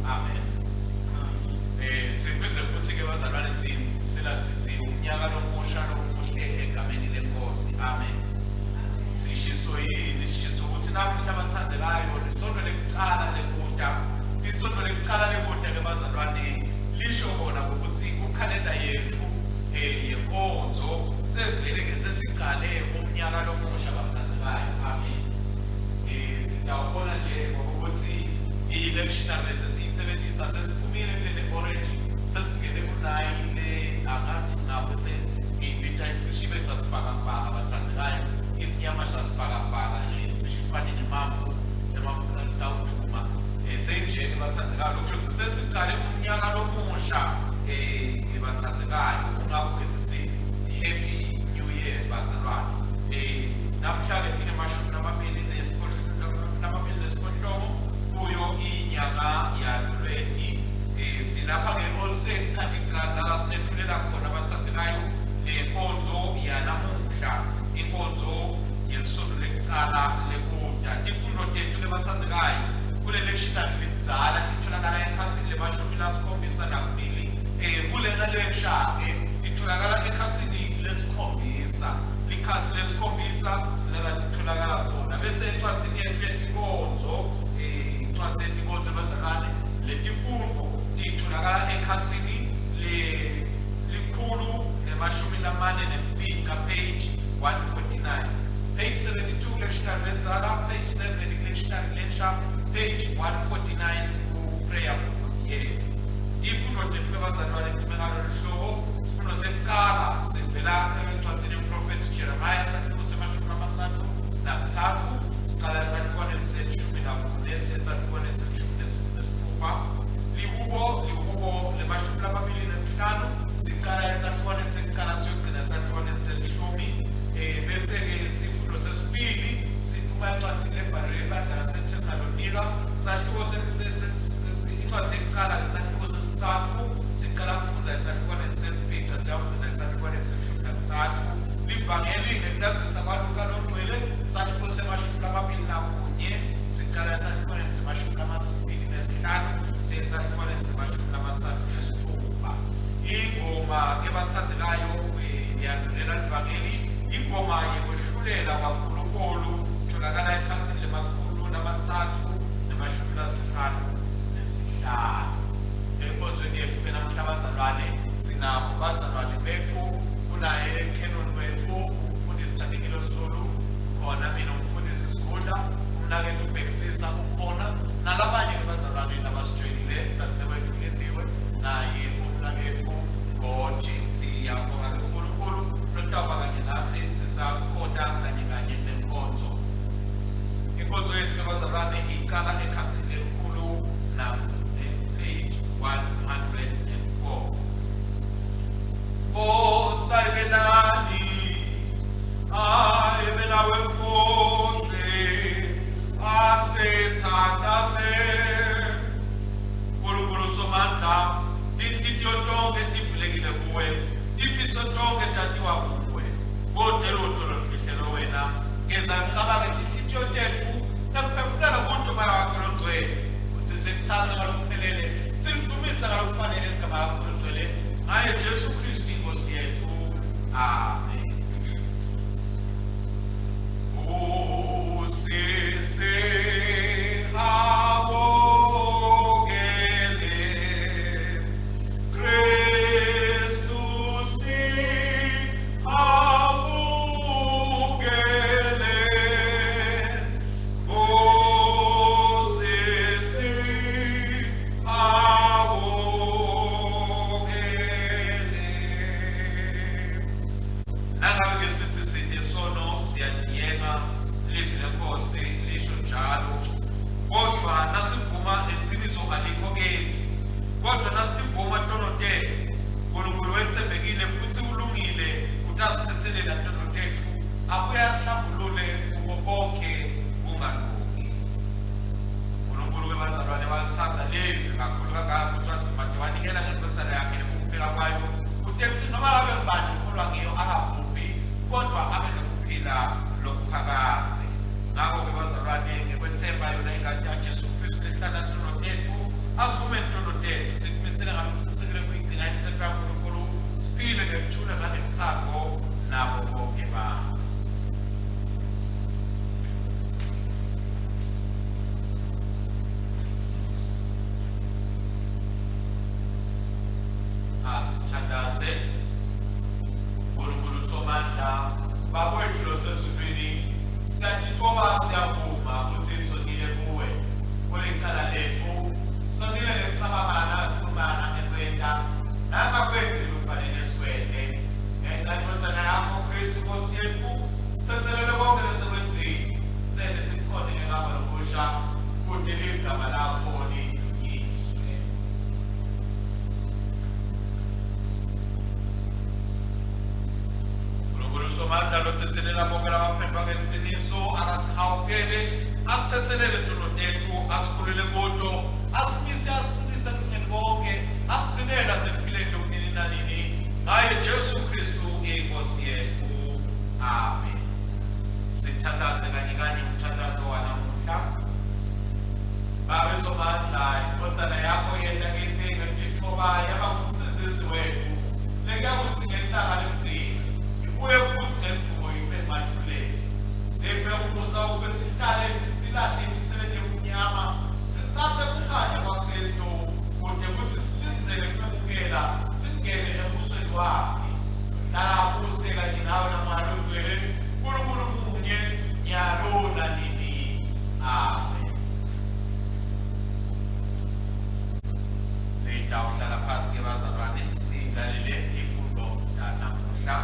Amen. Siphethe futhi ke bazalwane sila sithi unyaka lomusha lomuhle egameni lenkosi. Amen. Sishiso yini sishiso ukuthi namhla abathandzekayo isonto lekucala lekuda isonto lekucala lekuda ke bazalwane lisho bona ukuthi ukhalenda yethu yenkonzo sevele ke sesicale umnyaka lomusha abathandzekayo. Amen. Sitawubona nje ngokuthi i-electionary sesiyisebenzisa sesiphumile kule orange sesingene kunayile angathi ngapho se shibe sasibhakabhaka abathandzekayo imnyama sasibhakabhaka cishe ifane nemafu tawuthuma senjeke bathandzekayo lokusho ukuthi sesicale umnyaka lomusha bathandzekayo kungakho ke sithi happy new year bazalwane. Namhla ke tingemashumi lamabili nesiphohlongo kuyo inyanga yaLweti. Silapha ke-All Saints Cathedral la sinethulela khona abathandzekayo lenkonzo yanamuhla, inkonzo yesonto lekucala lekuda. Tifundo tethu ke bathandzekayo kule lectionary lekudzala titholakala ekhasini lemashumi lasikhombisa nakubili. Kulena lecture ke titholakala ekhasini lesikhombisa, likhasi lesikhombisa la titholakala khona. Bese encwadzini yethu yetinkonzo incwadzi yetinkonzo bazalwane letifundo titholakala ekhasini likhulu nemashumi lamane nemfica page 149, page 72 lectionary lenzala, page 7 lectionary lensha, page 149 prayer book yethu. Tifundo tethu ke bazalwane timekalo lihlobo sifundo sekucala sivela encwadzini yomprofethi Jeremiah sakhiwo semashumi amathathu nakutsatfu siqala esahlukaneni selishumi nakune sesahlukaneni selishumi nesithupha. Lihubo lemashumi lamabili nesihlanu siqala esahlukaneni sekucala siyogcina esahlukaneni selishumi. Bese-ke isifundo sesibili siphuma encwadzini lebhalwe ibandla laseThesalonika sahluko incwadzi yekucala lesahluko sesithathu siqala kufundza esahlukaneni selifitha siyawugcina esahlukaneni selishumi nakuthathu. Livangeli ngekulandzisa kwaLuka longcwele sahluko semashumi lamabili nakunye siqala esahlukaneni semashumi lamabili nesihlanu siye esahlukaneni semashumi lamatsatfu nesithupha. Ingoma ebathandzekayo yandlulela livangeli ingoma yekwehlulela kwaNkulunkulu tholakala ekhasini lemakhulu lamatsatfu nemashumi lasihlanu nesihlanu. Enkonzweni yethu ke namhla bazalwane sinabo bazalwane bethu kunaye canon wethu umfundisi Thandekile Zulu khona mina umfundisi Sigudla umnakethu ubhekisisa ukubona nalabanye ke bazalwane labasijwayelile tsatse wethu lendiwe naye umnakethu ngoje siyabonga uNkulunkulu lotaba kanye nathi sisakhona kanye nenkonzo. Inkonzo yethu ke bazalwane iqala ekhasini elikhulu na page 104. Saybenani ayebenawe futhi asethandaze uNkulunkulu somandla tinhlitiyo tonke tivulekile kuwe tifiso tonke tatiwa kuwe kodwa lutho lolufihlelo wena ngeza ngicabanga tinhlitiyo tethu takuphefumula kuNtoma yakho longcwele ukuthi sikuthatha ngalokuphelele simdumisa ngalokufanele igama lakho longcwele ngaye Jesu Kristu inkosi yethu. Amen. Kodwa nasivuma ntono tethu uNkulunkulu wethembekile futhi ulungile utasithethelele ntono tethu abuye asihlambulule kubo konke kungalungi. uNkulunkulu ke bazalwane balithanda levi kakhulu kangaka ukuthi wathi manje wanikela ngentothana yakhe nokuphila kwayo utethi noma abe ngubani ukholwa ngiyo akabhubhi kodwa abe nokuphila lokuphakathi. Ngakho ke bazalwane ngikwethemba yona ingadi kaJesu Kristu ehlala ntono tethu asivume uthako nabo bonke babo. Asithandaze uNkulunkulu somandla bakwethu losezulwini, siyathoba siyavuma ukuthi sonile kuwe kulicala lethu, sonile lecabangana kumana nekwenda nangakwethu lufanele sikwende ngenxa yendodana yakho Kristu Nkosi yethu, sithethelele konke lesekwenzile, senze sikhone ngegama lokusha kude ligama lakho lidunyiswe. uNkulunkulu somandla lothethelela bonke labaphendwa ngeqiniso, akasihawukele, asithethelele intono tethu, asikhulule kuto, asimise, asiqinise emnyeni konke, asigcinele asempilweni yokunini nanini, ngaye Jesu Kristu inkosi yethu. Amen. Sithandaze kanye kanye umthandazo wanamuhla. Baba somandla, indodana yakho yenda ngithi ngithoba yaba ngumsindisi wethu, lekuyakuthi ngelanga lekugcina ibuye futhi ngentumo ibe mahluleli, siphe umusa ube sihlale silahle imisebenzi yobumnyama, sithathe ukukhanya kwaKristu kude kuthi silinzele kumukela singene embusweni wakhe. Hlala kuse kanye nawe namalungelo uNkulunkulu munye nyalo nanini. Amen. Sitawuhlala phasi ke bazalwane, silalele ifundo yanamuhla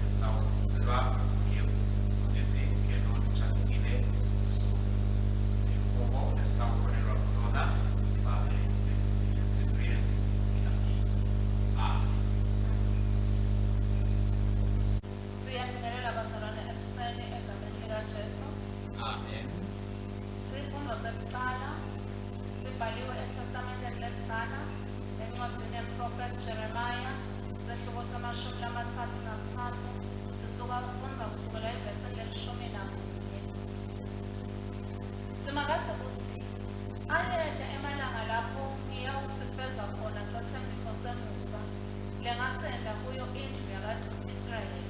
esitawufundelwa yesingeno njani so ngoba esitawukhonelwa khona babe Cyprian Dlamini. Amen. Siyabingelela bazalwane ekuseni egameni likaJesu. Amen. Sifundo sekuqala sibhaliwe eTestamenteni Lekuqala encwadini yeProfethi Jeremiah, isehluko sama-33, sifunza kusukela evesini le-11. Simakathe ukuthi ayeke emalanga lapho ngiyawusifeza khona sethembiso semusa lengasenda kuyo indlu yakwa-Israyeli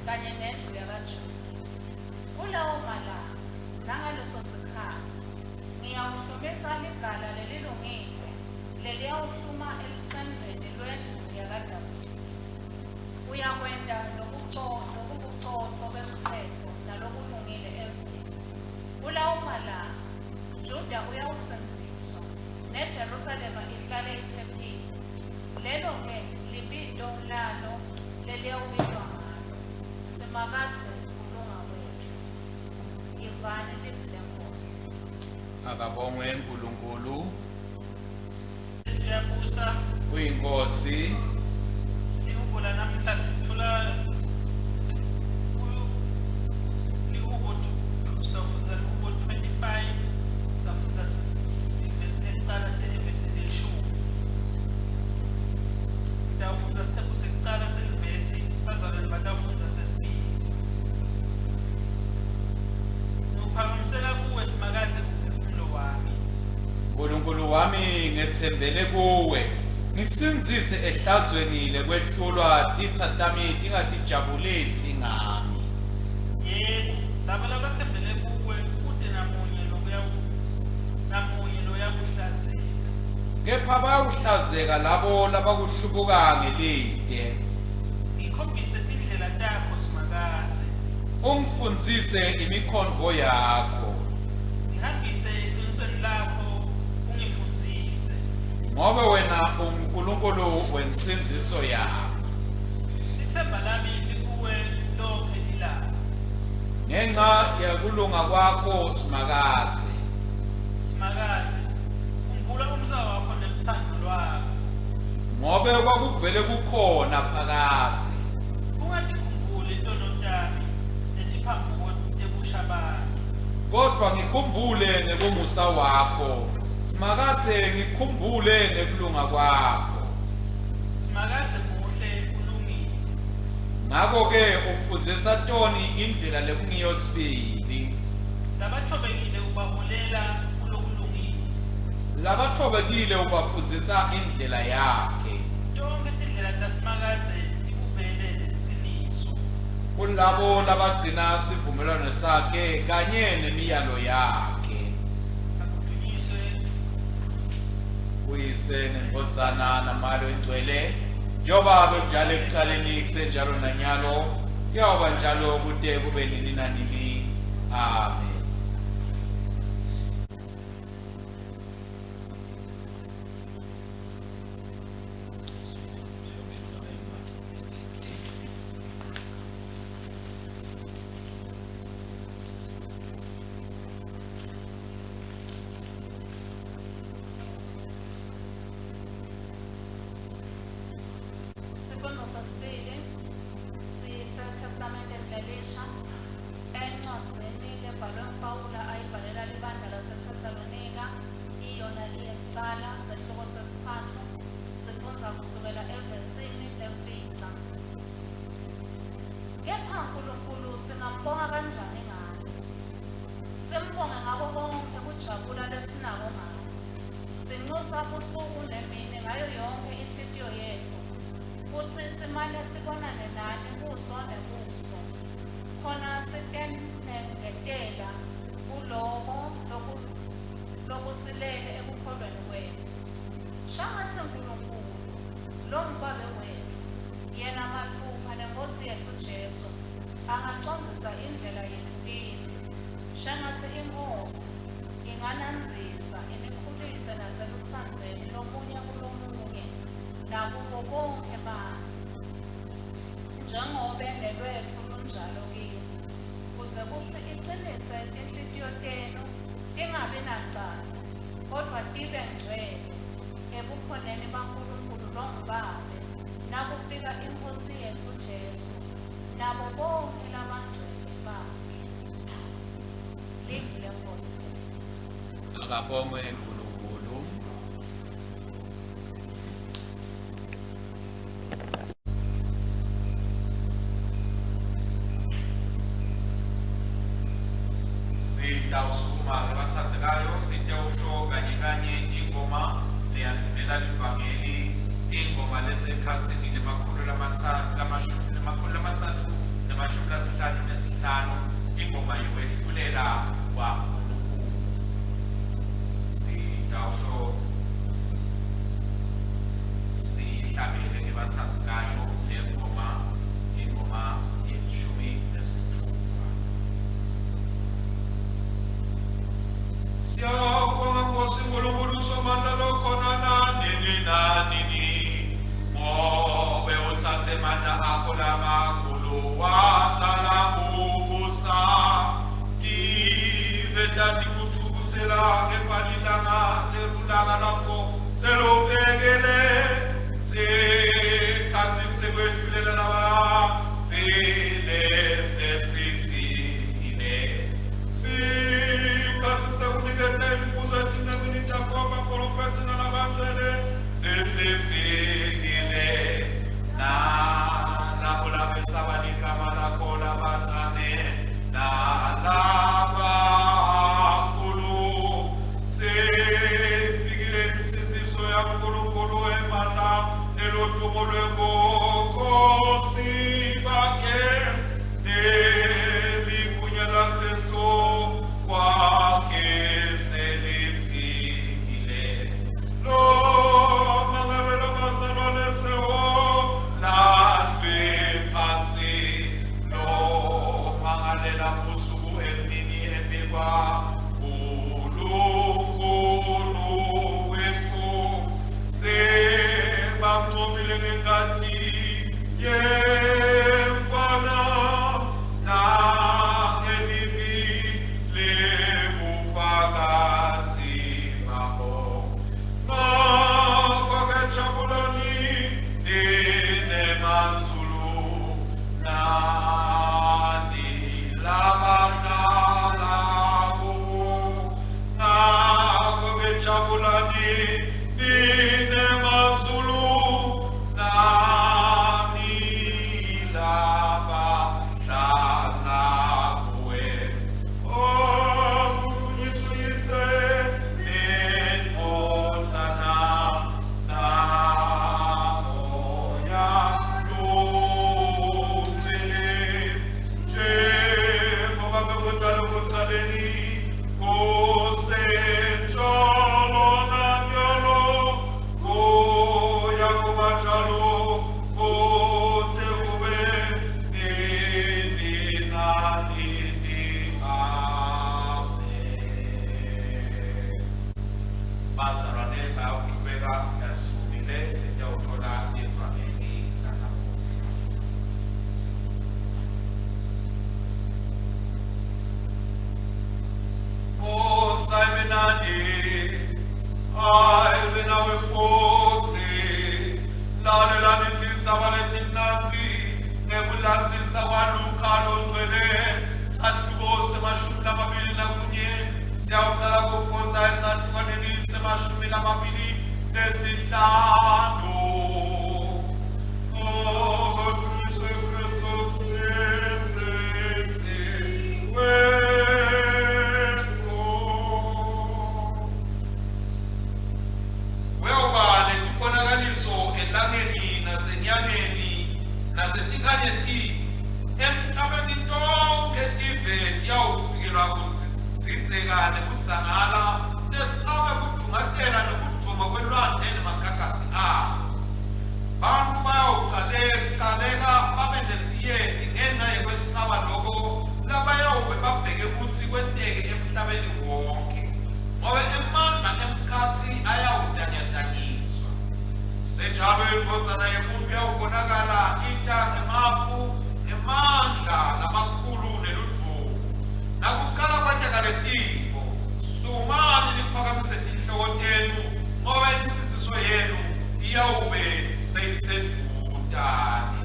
kanye nendlu yakwaJuda. Kulawo malanga nangaleso sikhathi ngiyawuhlumisa ligala lelilungile leliyawuhluma elisendweni lwendlu yakwaDavida. Uyakwenda lokubucotho bemithetho nalokulungile emveni. Kulawo malanga Juda uyawusenziswa neJerusalema ihlale iphephile. Lelo-ke libito lalo leliyawubitwa ngalo. Simakathe kulunga kwethu. Ivani libe lenkosi. Akabongwe uNkulunkulu Siyabusa uyinkosi. Lihubola namhla sithola sitawufunza Lihubo 25, sitawufunza ivesi lekuqala sevesi leshumi. Sitawufunza sithembu sekuqala selivesi, bazalwane batawufunza sesibili. Ngiphakamisela kuwe simakathe kuphefumulo wami. uNkulunkulu wami ngethembele kuwe, ngisinzise ehlazweni lekwehlulwa titha tami tingatijabulisi ngami. Yebo, laba labathembele kuwe kude namunye loyakuhlazeka. Kepha bayawuhlazeka labo labakuhlubuka ngelide. Ngikhombise indlela takho simakathe. Ungifundzise imikhonvo yakho, Ngihambise eqinisweni lakho ungifundzise. ngoba wena uNkulunkulu wensinziso yami. Ithemba lami likuwe lonke ilanga. Ngenxa yakulunga kwakho simakathe. Simakathe, khumbula umsa wakho neluthando lwakho. Ngobe kwakuvele kukhona phakathi. Ungatikhumbuli intono tami netiphambuko tebusha bami. Kodwa ngikhumbule ngekumusa wakho, simakathe ngikhumbule nekulunga kwakho. Simakathe muhle ulungile. Ngakho-ke ufundzisa toni indlela lekungiyosibili. Labathobekile ubaholela kulokulungile. Labathobekile ubafundzisa indlela yakhe. Tonke tindlela tasimakathe tikuphelele kulabo labagcina sivumelwano sakhe kanye nemiyalo yakhe. akudunyiswe Uyise nendodzana namalo engcwele njengoba bekujala ekuqaleni kusenjalo nanyalo kuyoba njalo kude kube nini nanini. Amen. Sifundo sesibili siseTestamenteni Elisha encwadzini lebhalwe nguPawula ayibhalela libandla laseThesalonika iyona iyokucala sesihloko sesithathu sifundza kusukela evesini lemfica. Kepha uNkulunkulu singambonga kanjani ngayo? Simbonge ngako konke ukujabula lesinako ngayo. Sinxusa busuku nemini ngayo yonke inhliziyo yethu futhi simane sibonane nani buso nebuso khona sitenengetela kuloko lokusilele ekukholweni kwenu. Shangathi uNkulunkulu lo nguBaba wethu yena mathupha neNkosi yethu Jesu angacondzisa indlela yethu kini. Shangathi iNkosi ingananzisa inikhulise naseluthandweni lomunye kulomunye nakubo bonke bantu njengoba engelwethu lunjalo kini, kuze kuthi iqinise tinhliziyo tenu tingabi nacala kodwa tibe ngcwele ebukhoneni baNkulunkulu longuBaba nakufika iNkosi yethu Jesu nabo bonke labangcwele bakhe. Livi leNkosi. Akabongwe uNkulunkulu. Sitawusukuma lebatsandzekayo sitawusho kanye kanye ingoma leyandvulela livangeli, ingoma lesekhasini lemakhulu lamatsatfu nemashumi lasihlanu nesihlanu, ingoma yekwehlulela kwaNkulunkulu. Sitawusho sihlabele ngebatsandzekayo lengoma, ingoma yelishumi nesitfupha. Siyabonga Nkosi Nkulunkulu somandla lokhona nanini nanini, ngobe utsatse mandla akho lamakhulu watala kubusa tive tatikuthukuthela kepalilanga lerulanga lakho selofekele sekhatsi sekwehlulela nabafile sesifikile sikhatsi sekuniketa imifuzo etitsekuni takoba profeti nalabangcwele sesifikile nalabo labesaba ligama lakho labatane nalabakhulu sefikile insinziso yaNkulunkulu emandla nelodumo lwebukhosi bakhe neligunya laKristu kwakhe selifikile. Lo mangalelo masalo lesewo lahlwe phansi, lo mangalela busuku emini ebikwa uNkulunkulu wethu sebamncomile ngekati yemfana Siyakhuleka yasukile sitawuthola evangeli lanamuhla. Saybenani aybe nawe futhi lalelani tindzaba letimnandzi ngekulandzisa kwaLuka longcwele sahluko semashumi lamabili nakunye siyawuqala kufundza esahlukaneni semashumi lamabili nesihlanu. Kristu msenzisi elangeni nasenyangeni nasetinkanyeti emhlabeni tonke tive tiyawufikelwa kudzidzekane kudzangala nesame kudungatela nekuduma kwelwandle nemagagasi abo. Bantfu bayawucaleka babe nesiyeti ngenxa yekwesaba loko labayawube babheke kutsi kwenteke emhlabeni wonke ngobe emandla emkhatsi ayawudanyadanyiswa. Senjalo indvodzana yemuntfu yawubonakala ita ngemafu ngemandla lamakhulu neludumo. Nakucala kwenteka letintfo sumani niphakamise tinhloko tenu ngoba insinziso yenu iyawube seyisedvutane.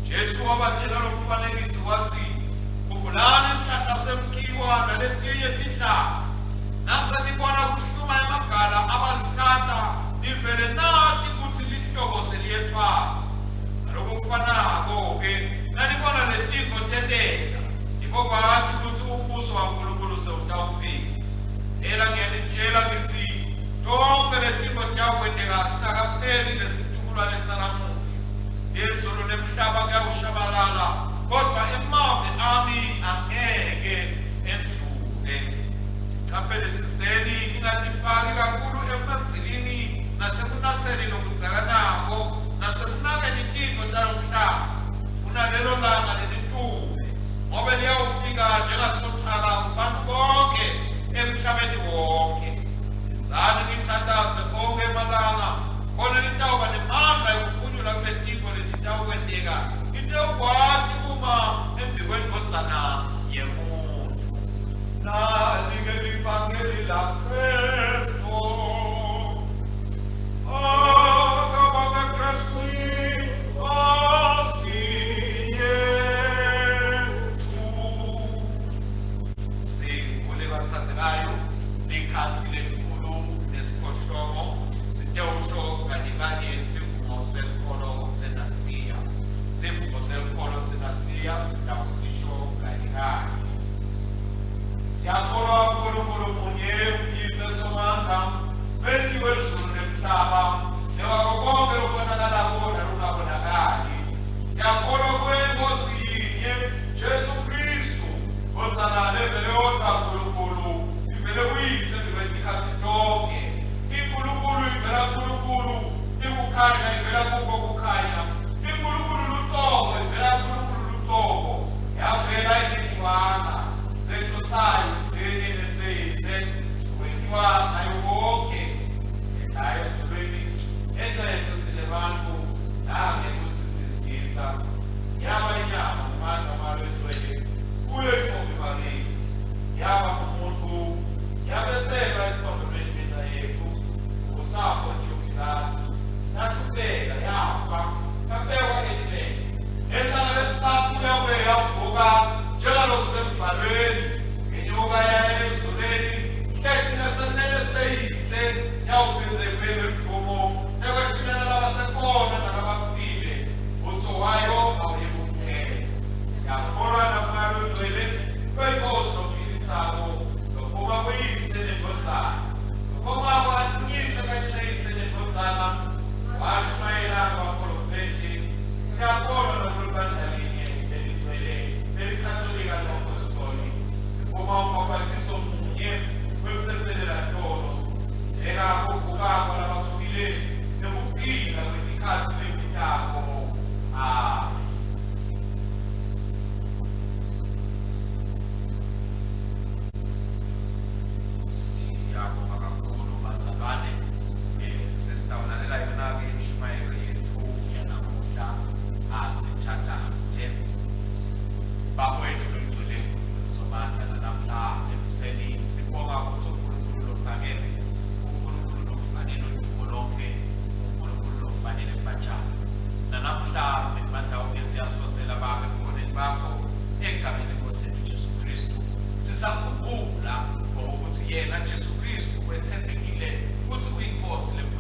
Jesu wabatshela lo mfanekiso wathi, khumbulani isihlahla semkhiwa naletinye tihlahla. Nase nibona kuhluma emagala abaluhlata nivele nathi kutsi lihlobo seliyethwasi. Ngalokufanako-ke nanibona letintfo tenteka nibokwati kutsi umbuso waNkulunkulu sewutawufika. Phela ngiyanitshela ngitsi tonke letintfo tiyawukwenteka singakapheli lesitukulwane sanamuhla. Izulu nemhlaba kuyawushabalala kodwa emave ami angeke endlule. Kampele siseni ningatifaki kakhulu emanzilini nasekunatseni lokudzakanako nasekunakeni tintfo talomhlaba. Funa lelo langa lelitume ngobe liyawufika njengasothaka kubantu bonke emhlabeni wonke. Ndzani nithandaze onke emalanga khona nitawuba nemandla yokuphunyula kule tintfo letitawukwenteka nitewukwati kuma embikwendvodzana yemuntfu. Nalike livangeli la Kristu. Kabonge Kristu asiyethu. Sikhule bathandzekayo likhasi lelikhulu lesiphohlongo sitewusho kanye isivumo selikholo senasiya. Sivumo selikholo senasiya sitawusisho kanye. Siyakholwa kuNkulunkulu munye umyise somandla wethiwe izulu nemhlaba newako konke lokubonakalako nalungabonakali. Siyakholwa kweNkosi yinye Jesu Kristu ondzana levele yodwa Nkulunkulu ivele kuyise ndiwetikhathi tonke. iNkulunkulu ivela kuNkulunkulu ikukhanya ivela kuko kukhanya. iNkulunkulu lutobo ivela kuNkulunkulu lutobo yavela ingeniwana zethu sayo zisene neseyise wethiwa nayo konke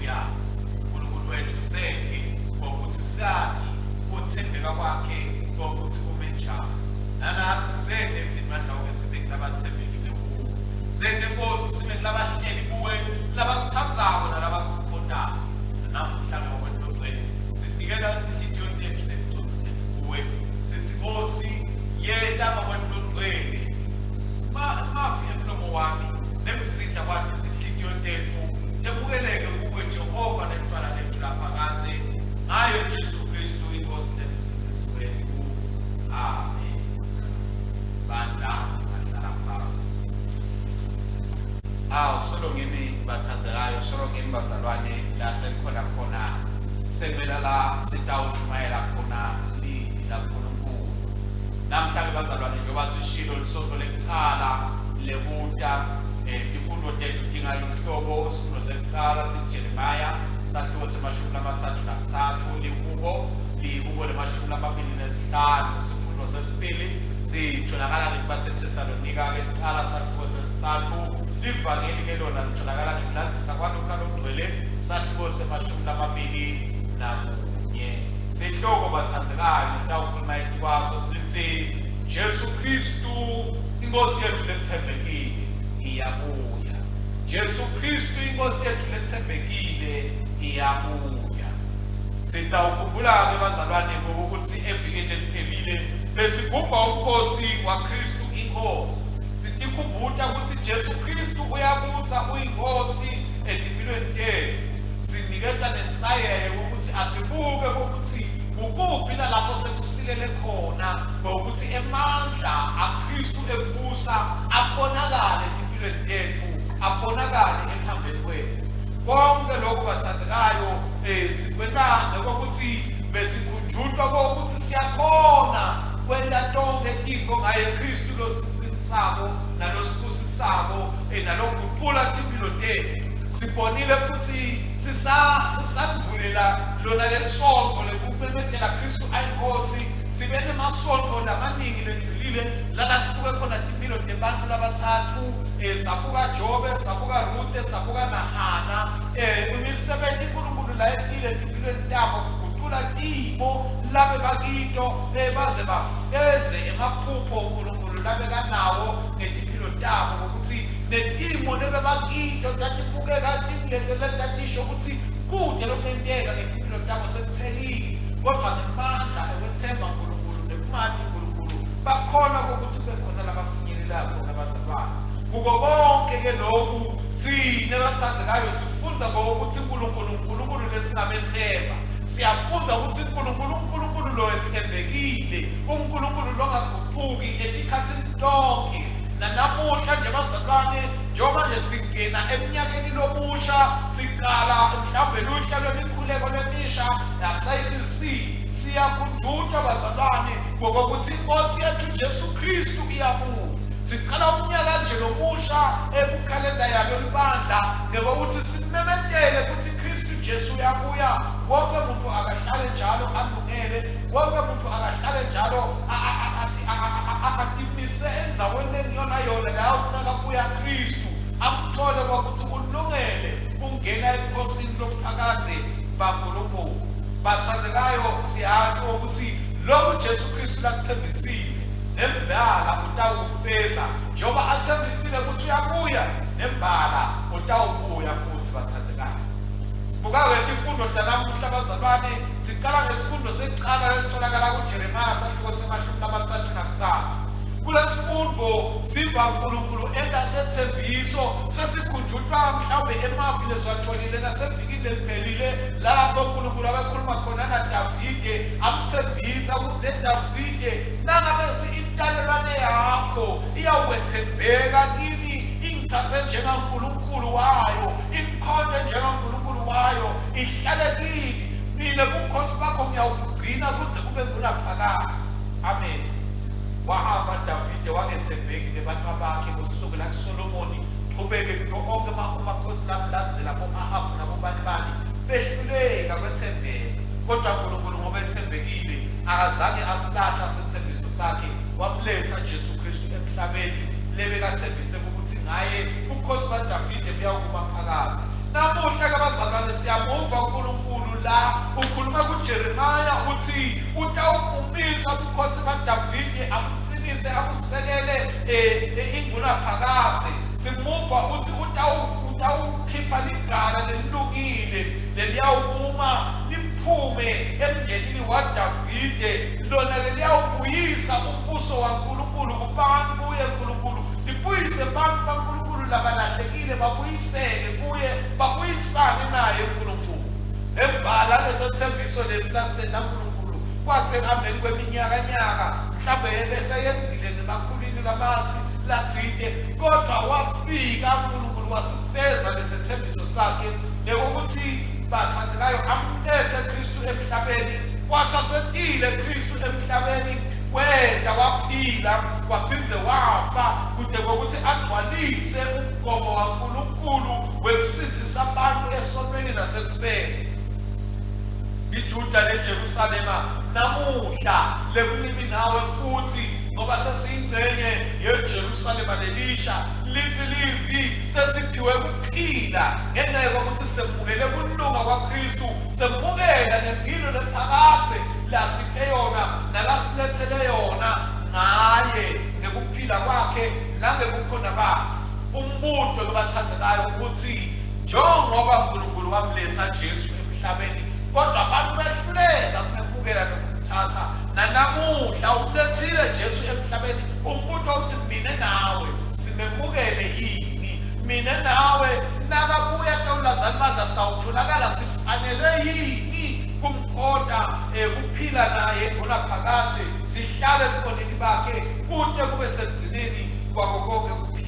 haleluya uNkulunkulu wethu senge ukuthi sathi uthembeka kwakhe ukuthi kume njani nanathi sende emandla wonke sibe kulabathembekile kuwe sende Nkosi sibe kulabahleli kuwe labakuthandayo nalabakukhondayo namhlanje ngokwethu sinikela inhliziyo yethu lethu kuwe sithi Nkosi yena ngokwethu mavi emlomo wami nekusitha kwami inhliziyo yethu ebukeleke kuwe Jehova nemntwana lethu lapha ngathi ngayo Jesu Kristu inkosi nemsindisi wethu amen bandla ahlala phasi solo ngimi bathandzekayo solo ngimi bazalwane la sekukhona khona semela la sitawushumayela khona la uNkulunkulu namhlanje bazalwane njengoba sishilo lisonto lekuqala lebuta ifundo tethu dingaluhlobo isifundo sekuqala siJeremiah sahluko semashumi amathathu nakutsathu lihubo lemashumi amabili nesihlanu isifundo sesibili sitholakala kubaseThesalonika kuqala sahluko sesithathu livangeli ke lona litholakala ngikulandzisa kwaLuka lomgcwele sahluko semashumi amabili nakunye sihloko bathandzekayo sawukhuluma ikwaso sithi Jesu Kristu inkosi yethu lethembekile iyabuya Jesu Kristu inkosi yethu lethembekile iyabuya sitawukhumbula ke bazalwane ukuthi evikeni eliphelile besigubha umkhosi waKristu inkosi sitikhumbula ukuthi Jesu Kristu uyabusa uyinkosi empilweni tethu siniketa nensayeke ukuthi asibuke ukuthi ukuphi lapho sekusilele khona ukuthi emandla aKristu ebusa abonakale empilweni tethu abonakale ekuhambeni kwethu konke lokho bathathekayo sikwenta ukuthi besikhunjulwa ukuthi siyakhona kwenta tonke izinto ngaye Kristu losiqinisako nalosibusisako nalokuguqula impilo tethu sibonile futhi sisandulela lona lesonto lekubemethela Kristu ayinkosi sibe nemasonto lamaningi ledlulile lana sibuke khona impilo tebantu labathathu sabuka Jobe sabuka Ruth sabuka Nahana imisebenzi uNkulunkulu la etile empilweni tabo kuguqula tibo labe bakito baze bafeze emaphupho uNkulunkulu labe kanawo ngetimpilo tabo ukuthi netimo lebakito tatibukeka tingiletetisho ukuthi kude lokenteka ngetimpilo tabo sekuphelile kodwa ngemandla ekwethemba uNkulunkulu nekumati uNkulunkulu bakhona ukuthi bekhona labafinyelelako nabazalwane kuko konke ke lokhu thina bathandzekayo sifunza ngokuthi uNkulunkulu lesingamethemba siyafunza ukuthi uNkulunkulu lo ethembekile uNkulunkulu longaguquki etikhathini tonke nanamuhla nje bazalwane njengoba nje singena eminyakeni lobusha siqala mhlawumbe luhla lwemikhuleko lemisha yaSayil siyakhunjulwa bazalwane ngokuthi inkosi yethu Jesu Kristu iyabuya sicala umnyaka nje lobusha ekukhalenda yalo libandla ngokuthi simemetele ukuthi Kristu Jesu uyabuya wonke umuntu akahlale njalo alungele wonke umuntu akahlale njalo akatimise enzaweni engiyona yona la ufuna kuya Kristu amthole ukuthi kulungele ungena enkosini lokuphakade baNkulunkulu bathathekayo siyathi ukuthi lokhu Jesu Kristu lakuthembisile nembala utawufeza njengoba athembisile ukuthi uyabuya nembala utawubuya futhi bathathekayo sibuka izifundo tanamuhla bazalwane siqala ngesifundo sekuqala lesitholakala kuJeremiah sahluko semashumi amathathu nakutsathu kulesifundo siva uNkulunkulu engasethembiso sesikhunjulwa mhlawumbe emavi leswatholile nasevikini eliphelile lapho uNkulunkulu abekhuluma khona naDavide amthembisa ukuthi Davide nangabe intalelwane yakho iyawethembeka kimi ingithathe njengaNkulunkulu wayo ingikhonde njengaNkulunkulu wayo ihlale kimi mina ubukhosi bakho ngiyawugcina kuze kube kunaphakade amen wahamba Davide wakethembekile abantu bakhe kusukela kuSolomoni qhubeke konke amakhosi lalandzela boAhabu nabobani behluleka kwethembeka kodwa uNkulunkulu ngoba ethembekile akazange asilahla sethembiso sakhe wamletha Jesu Kristu emhlabeni lebekathembise ukuthi ngaye ubukhosi baDavide buyakuma phakade namuhla ke abazalwane siyamuva uNkulunkulu la ukhuluma kuJeremiya uthi utawumisa ubukhosi baDavide amqinise abusekele ingunaphakade. Simuva uthi utawukhipha ligala lelilungile leliyawuma liphume emndenini waDavide lona leliyawubuyisa umbuso waNkulunkulu kubantu kuye uNkulunkulu libuyise abantu baNkulunkulu labalahlekile babuyiseke kuye babuyisane naye uNkulunkulu. Embhala lesethembiso lesilasena uNkulunkulu kwathe ekuhambeni kweminyakanyaka mhlawumbe bese yenzile nemakhulwini kamathi lathide kodwa wafika uNkulunkulu wasifeza lesethembiso sakhe nekuthi bathathekayo amlethe Kristu emhlabeni kwathi asetile Kristu emhlabeni wenda waphila waphindze wafa kude kokuthi agcwalise umgomo kaNkulunkulu wekusindisa abantu esonweni nasekufeni. IJuda neJerusalema namuhla lekunimi nawe futhi ngoba sesiyingcenye yeJerusalema lelisha lithi livi sesiphiwe ukuphila ngenxa yokuthi semukele kulunga kwaKristu semukela nempilo lephakade lasiphe yona nalasilethele yona ngaye ngekuphila kwakhe langekukhona bakhe. Umbutho lobathathekayo ukuthi njengoba uNkulunkulu wamletha Jesu emhlabeni kodwa abantu behluleka ukumukela nokumthatha nanamuhla umlethile Jesu emhlabeni umbutho uthi mina nawe simemukele yini mina nawe nakabuya eTawulathani manje sitawutholakala sifanele yini kumkhoda kuphila naye ngonaphakade sihlale ebukhoneni bakhe kude kube sekugcineni kwako konke kuphila.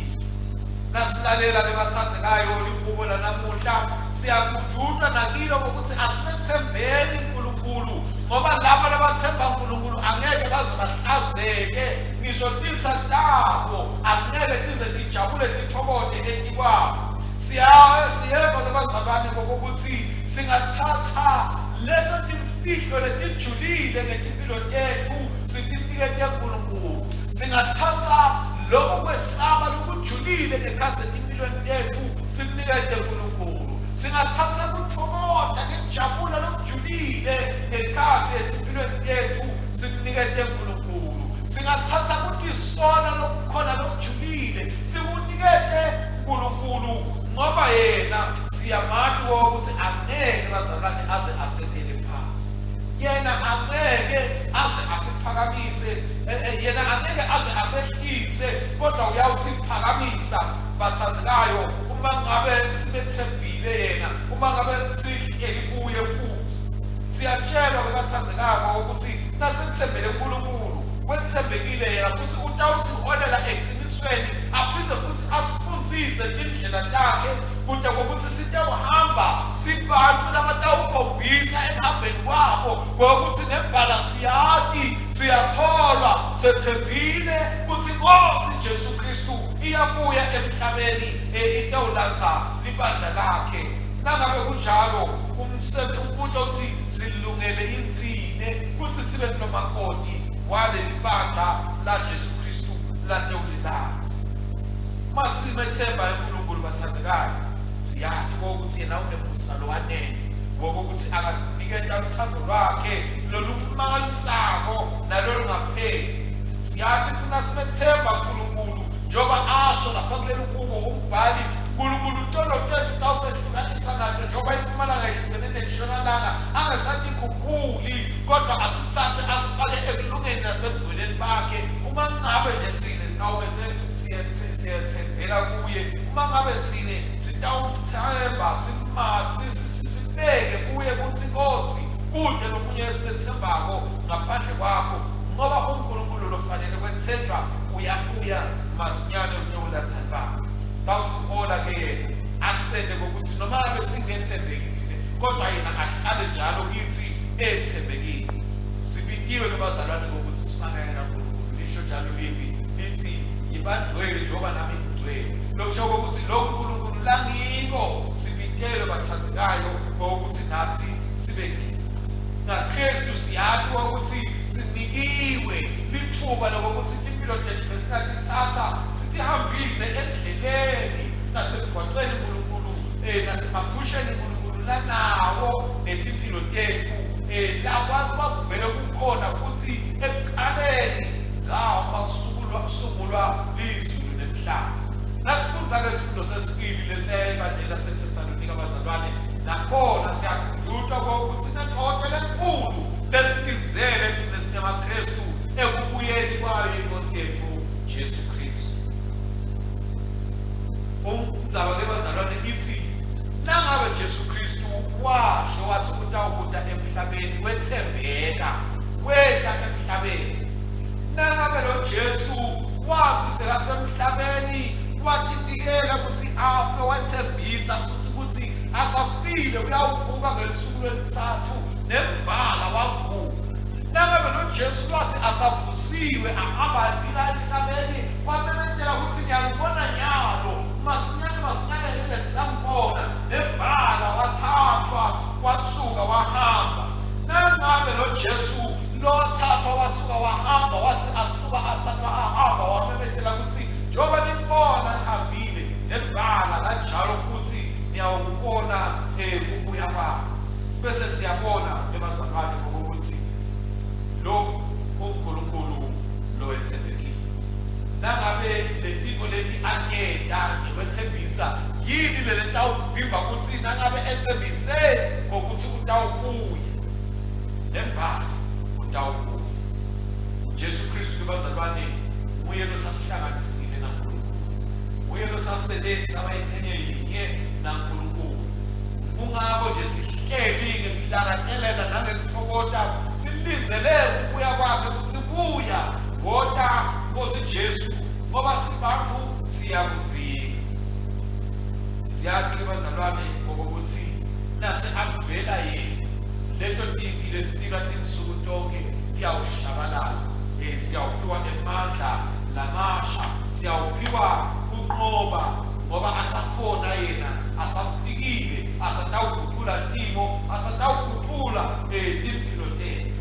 Nasilalela bebathathekayo liqubo lanamuhla siyakujutha nakilo ukuthi asinethembeni uNkulunkulu ngoba labo labathemba uNkulunkulu angeke baze bahlazeke ngisho titha tabo angeke tize tijabule tithokode etikwabo. Siyeva labazalwane ngokuthi singathatha leto timfihlo letijulile ngetimpilo tethu sitinikete uNkulunkulu. Singathatha lokho kwesaba lokujulile ngekhathi empilweni tethu sinikete uNkulunkulu. Singathatha ukuthokoza ngejabula lokujulile ngekhathi empilweni tethu sinikete uNkulunkulu. Singathatha ukutisona lokukhona lokujulile sikunikete uNkulunkulu ngoba yena siyamathi ukuthi angeke bazalwane aze asekele phansi. Yena angeke aze asiphakamise yena angeke aze asehlise kodwa uyawusiphakamisa bathathekayo uma ngabe sibethembile yena uma ngabe sihleli kuye futhi. Siyatshelwa bebathathekayo ukuthi nasithembele uNkulunkulu wethembekile yena futhi utawusiholela eqinisweni aphinde futhi asifundzise indlela takhe kude kokuthi sitawuhamba sibantu labatawukhombisa ekuhambeni kwabo ngokuthi nebhala siyati siyakholwa sethembile ukuthi Nkosi Jesu Kristu iyabuya emhlabeni itawulanza libandla lakhe. Nangabe kunjalo umbutho uthi silungele insine ukuthi sibe nomakoti wale libandla la Jesu Kristu latewulilanza. Masimethemba uNkulunkulu bathathekayo siyathi ukuthi yena unemusalo wanene ngokuthi akasiniketa uthando lwakhe lolumangalisako nalolungapheli. Siyathi thina simethemba uNkulunkulu njengoba asho lapha kuleli kubo umbhali uNkulunkulu untolo tethu tawusehlukanisa nato njengoba impumalanga ihlukene nentshonalanga angasathi khuphuli kodwa asithathe asifake ekulungeni nasebugweleni bakhe. Uma ngabe nje thina sawube siyethembela kuye uma ngabe thina sitawumthemba sibeke kuye ukuthi Nkosi kude nomunye esithembako ngaphandle kwakho ngoba uNkulunkulu lofanele kwethenjwa uyabuya masinyane uNyawulathani bakho. Bawusihola ke yena asende ngokuthi noma ngabe singethembeki thina kodwa yena ahlale njalo kithi ethembekile. Sibitiwe kubazalwane ngokuthi sifanele kaNkulunkulu lisho njalo lithi yibandwele njengoba nami ngigcwele. Lokusho ukuthi lo uNkulunkulu langiko sibitele bathathekayo ngokuthi nathi sibekile. NgaKristu siyathi ukuthi sinikiwe lithuba lokuthi impilo yethu besingatithatha sitihambise endleleni nasemgwaqweni uNkulunkulu nasemaphusheni uNkulunkulu lanawo la kwakuvele kukhona futhi ekuqaleni ngawo makusungulwa izulu nemhlaba. Nasifundza-ke isifundo sesibili lesiyayibandlela laseThesalonika abazalwane, nakhona siyakhunjulwa kokuthi sinenhlobo enkulu lesinizele thina singamaKristu ekubuyeni kwayo inkosi yethu Jesu Kristu. Umdzaba-ke bazalwane ithi nangabe Jesu Kristu washo wathi utawubuta emhlabeni, wethembeka weta emhlabeni. Nangabe lo Jesu wathi sekasemhlabeni watinikela ukuthi afe, wathembisa futhi ukuthi asafile uyawuvuka ngelisuku lwesithathu nembala wavuka. Nangabe lo Jesu wathi asavusiwe ahamba emhlabeni wamemezela ukuthi ngiyakubona nyalo masinyane lele sangibona nembala wathathwa wasuka wahamba. Nangabe lo Jesu lothathwa wasuka wahamba wathi asuka athathwa ahamba wamemezela ukuthi njengoba nimbona nihambile nembala kanjalo futhi niyawubona ukubuya kwakhe. Sibese siyabona ebazalwane ngokuthi lo uNkulunkulu lo ethembekile. Nangabe letiko leti akeda ngiwethembisa yini le ntawuvimba ukuthi nangabe ethembise ngokuthi utawubuya nembala utawubuya. Jesu Kristu bazalwane uye lo sasihlanganisile naNkulunkulu, uye lo sasebenza abayithenye yinye naNkulunkulu. Kungako nje sihleli ngemilakatelela nangekuthokoza silindzele ukubuya kwakhe ukuthi buya ngoba Nkosi Jesu ngoba sibantu siyakudzinga. Siyathi bazalwane ngokuthi nase avela yena leto timbi lesitika tinsuku tonke tiyawushabalala. Siyawuphiwa emandla lamasha, siyawuphiwa kunqoba ngoba asakhona yena, asafikile, asatawuguqula timo, asatawuguqula timpilo tethu.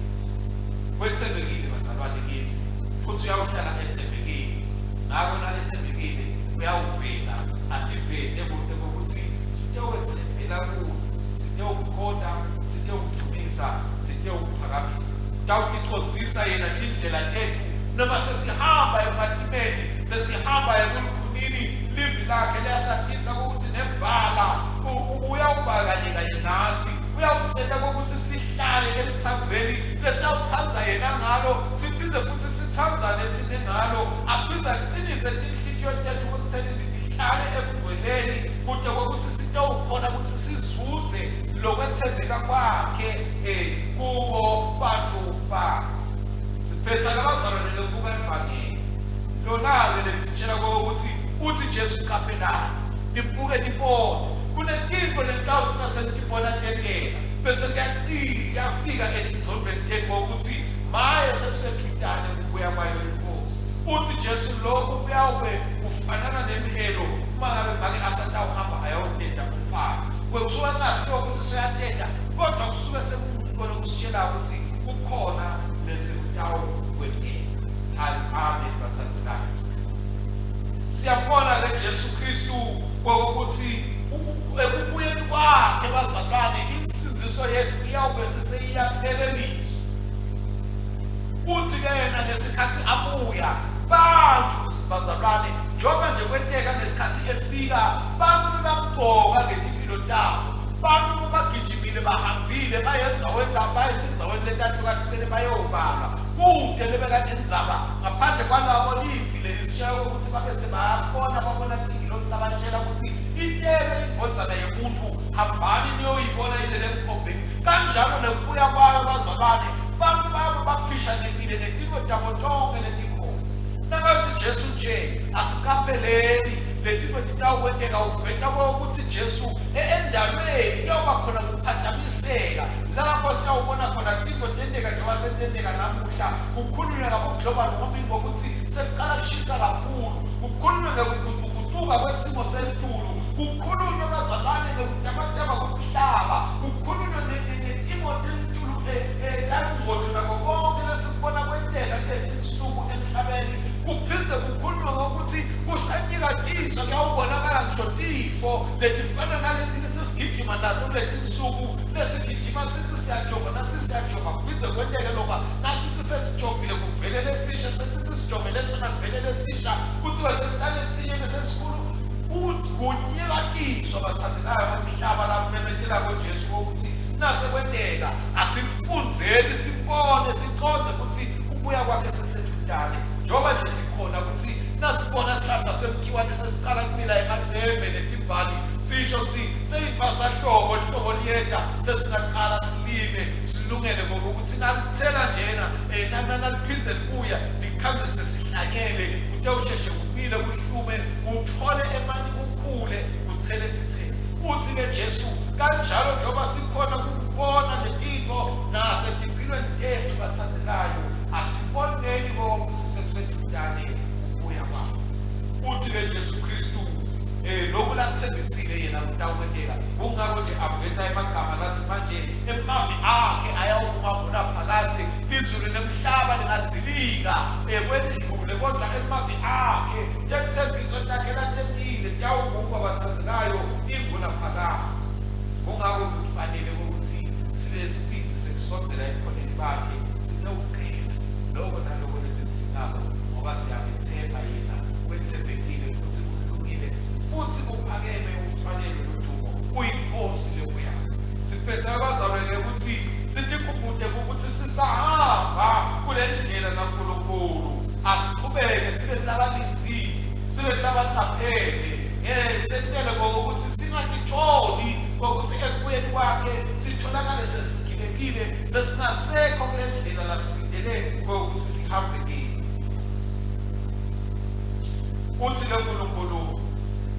Wethembekile bazalwane kithi futhi uyawuhlala ethembekile. Ngako nalethembekile uyawuvela ativete kude kokuthi sitewethembela kuwe, sitewukhoda, sitewukuthumisa, sitewukuphakamisa. Tawukichodzisa yena tindlela tethu noma sesihamba ematimeni, sesihamba ekulukhunini livi lakhe liyasatisa ukuthi nembala uyawuba kanye nathi, uyawuseta kokuthi sihlale emthambeni lesiyawuthanza yena ngalo, siphinde futhi sithanzane thina ngalo, aphinde aqinise tinhliziyo tethu ukuthi sihlale ekugweleni kude kokuthi sitewukhona ukuthi sizuze lokwethembeka kwakhe kubo bantu bakhe. Siphetha labazalwane lokubuka evangeli lona-ke lelisitshela ukuthi uthi Jesu uqaphelani nibuke nibone kunetinto letawufika senitibona tekela bese kuyafika edidrobheni teni ngokuthi maye sekusethwitane kubuya kwayo inkosi. Uthi Jesu lokhu kuyawube ufanana nemihelo uma ngabe make asatawuhamba ayawuteta umphaka kusuke kungasiwa ukuthi soyateta kodwa kusuke sekubona kusitshela ukuthi kukhona lesekutawukwetela. Amen bathandzekayo. Siyabona ke Jesu Kristu ngokuthi ekubuyeni kwakhe bazalwane insinziso yethu iyawube sesiyaphelelizwa. Uthi ke yena ngesikhathi abuya bantu bazalwane njengoba nje kwenteka ngesikhathi efika bantu bebamgcoka ngetimpilo tabo, bantu bebagijimile bahambile bayendzaweni lapho bayetindzaweni letahlukahlukene bayobala kude lebeka nendzaba ngaphandle kwalabo livi lelisishaya ukuthi babe sebabona babona tingilosi labatshela ukuthi intebe indvodzana yomuntu hambani niyoyibona ilele emkhombeni. Kanjalo nekubuya kwayo bazalwane bantu babo baphishanekile netinto tabo tonke letikhona. Nangathi Jesu nje asiqapheleni letinto titawukwenteka uveta kokuthi Jesu endalweni kuyoba khona kuphazamiseka lapho siyawubona khona tinto tenteka njengoba setenteka namuhla. Kukhulunywa ngaboglobal warming ngokuthi sekuqala kushisa kakhulu, kukhulunywa ngekuguquguquka kwesimo sentulu, kukhulunywa bazalwane ngokutamatama komhlaba, kukhulunywa ngetimo tentulu kangcotsho nakho konke lesikubona kwenteka kuletinsuku emhlabeni. Kuphindze kukhulunywa ngokuthi kusenyikatizwa kuyawubonakala ngisho tifo letifana naleti lesesigijima nato kuletinsuku suku lesigijima sithi siyajova nasisiyajova kubize kwenteke lokho nasithi sesijovile kuvele lesisha sesithi sijove lesona kuvele lesisha kuthiwe sekuqale esinye lesesikhulu uthi kunyakatizwa abathathekayo bomhlaba lapho memetela koJesu ukuthi nase kwenteka asikufunzeni sibone siqonde ukuthi ubuya kwakhe sesethudane njoba nje sikhona ukuthi nasibona isihlahla semkhiwane sesiqala kumila emacembe netimbali sisho ukuthi seyimfasa hlobo liyeda sesingaqala silime silungele ngokuthi nalithela njena naliphindze libuya likhanze sesihlanyele kute usheshe kumile kuhlume uthole emani kukhule kuthele tithele uthi-ke Jesu kanjalo njengoba sikhona kubona letinto nasetimpilweni tethu bathathekayo asiboneni ukuthi sekusedudane ukuya kwakho uthi-ke Jesu Kristu lokhu lakuthembisile yena kutawukwenteka kungako nje aveta emagama lathi manje emavi akhe ayawukumabona phakathi izulu nemhlaba lingadzilika kwendlule kodwa emavi akhe yekuthembiso takhe latempile tiyawugubwa bathathekayo inguna phakathi kungako kufanele ukuthi sibe siphithi sekusondzela ekhoneni bakhe sitawucela lokho naloko lesikuthingako ngoba siyamethemba yena wethembekile futhi kulungile futhi kuphakeme ufanele lodumo uyinkosi lokuya siphethe abazalwane ukuthi sithi kubude ukuthi sisahamba kule ndlela naNkulunkulu asiqhubeke sibe labalinzile sibe labaqaphele sentele ngokuthi singatitholi ngokuthi ekubuyeni kwakhe sitholakale sesigilekile sesingasekho kule ndlela lasilindele ngokuthi sihambe kiyo uthi ke uNkulunkulu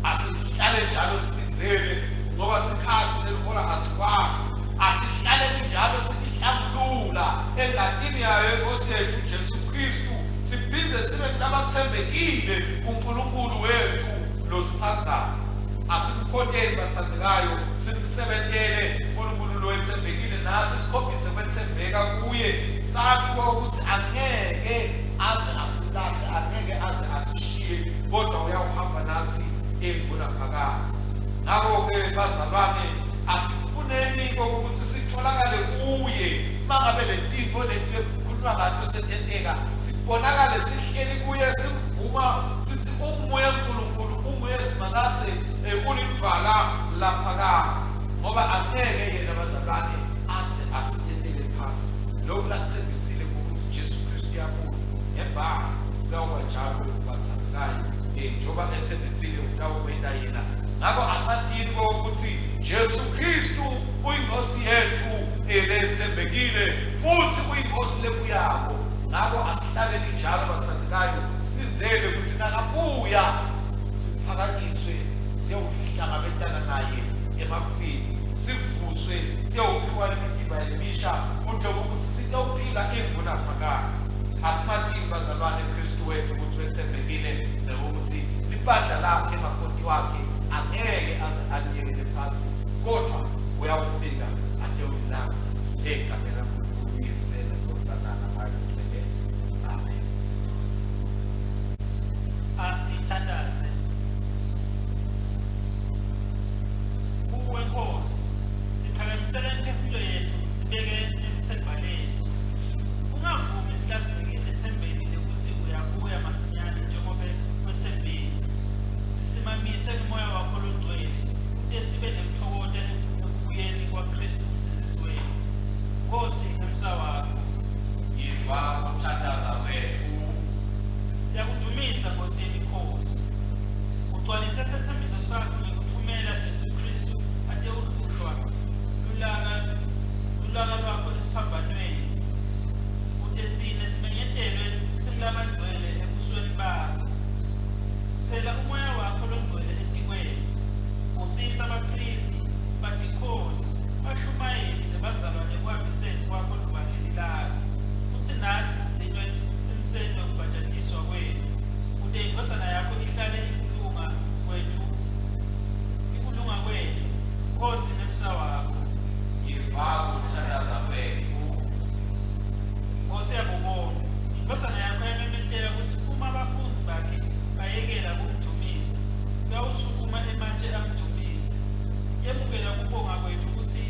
asihlale njalo silinzele ngoba sikhathi nelihora asikwati asihlale njalo sihlambulula engadini yayo inkosi yethu Jesu Kristu siphinde sibe nabathembekile uNkulunkulu wethu losithathayo asikukhonteni bathathekayo simsebentele uNkulunkulu lo wethembekile nathi sikhombise kwethembeka kuye sathi ukuthi angeke aze asilahle angeke aze asishiye kodwa uyawuhamba nathi enguna phakathi ngakho-ke bazalwane asifuneni ukuthi sitholakale kuye mangabe letinto letile kukhulunywa ngato setenteka sibonakale sihleli kuye simvuma sithi umoya kaNkulunkulu umoya simakathe ulidvala laphakathi ngoba angeke yena bazalwane asiyendele phasi lokhu lakuthembisile ukuthi Jesu Kristu yabuya ngemva lawa njalo bathathekayo njengoba ethembisile utawukwenda yena ngakho asadini ukuthi Jesu Kristu uyinkosi yethu elethembekile futhi uyinkosi lebuyako ngakho asihlaleni njalo bathathekayo silinzele ukuthi nakabuya siphakanyiswe siyowuhlangabetana naye emafini sivuswe siyowuphiwa imidimba emisha kude ukuthi sitawuphila inguna phakathi asimadini bazalwane Kristu wethu ukuthi wethembekile nokuthi libandla lakhe emakhoti wakhe angeke aze anyekele phasi kodwa uyawufika atewulanza egameni laNkulunkulu yesele ngotsanana ayigcwele amen asithandaze kuwe Nkosi siphakamisela imphefumulo yethu sibeke nethemba lethu ungavumi sihlazeke ethembeni lokuthi uyabuya masinyane njengoba wethembisa sisimamise umoya wakho longcwele ute sibe nemthokozo ekubuyeni kwaKristu umsindisi wethu Nkosi ngemsa wakho yiva ukuthandaza kwethu siyakudumisa Nkosi yemikhosi ugcwalise sethembiso sakho ngikuthumela Jesu Kristu ade uhlushwa ulaka lwakho esiphambanweni uthethile simenyetelwe simlabandwele ebusweni bakho thela umoya wakho longcwele etikweni usisa abapristi badikoni bashumayeli nebazalwane ekuhambiseni kwakho livangeli lakho uthi nathi sigcinwe emseni wokubhajatiswa kwethu ude indvodzana yakho ihlale ikulunga kwethu Nkosi nemsa wakho yiva ukuthandaza kwethu Nkosi yakubona indvodzana yakho yamemetela ukuthi uma abafunzi bakhe bayekela kumjumisa uyawusukuma emanje amjumisa yemukela kubonga kwethu ukuthi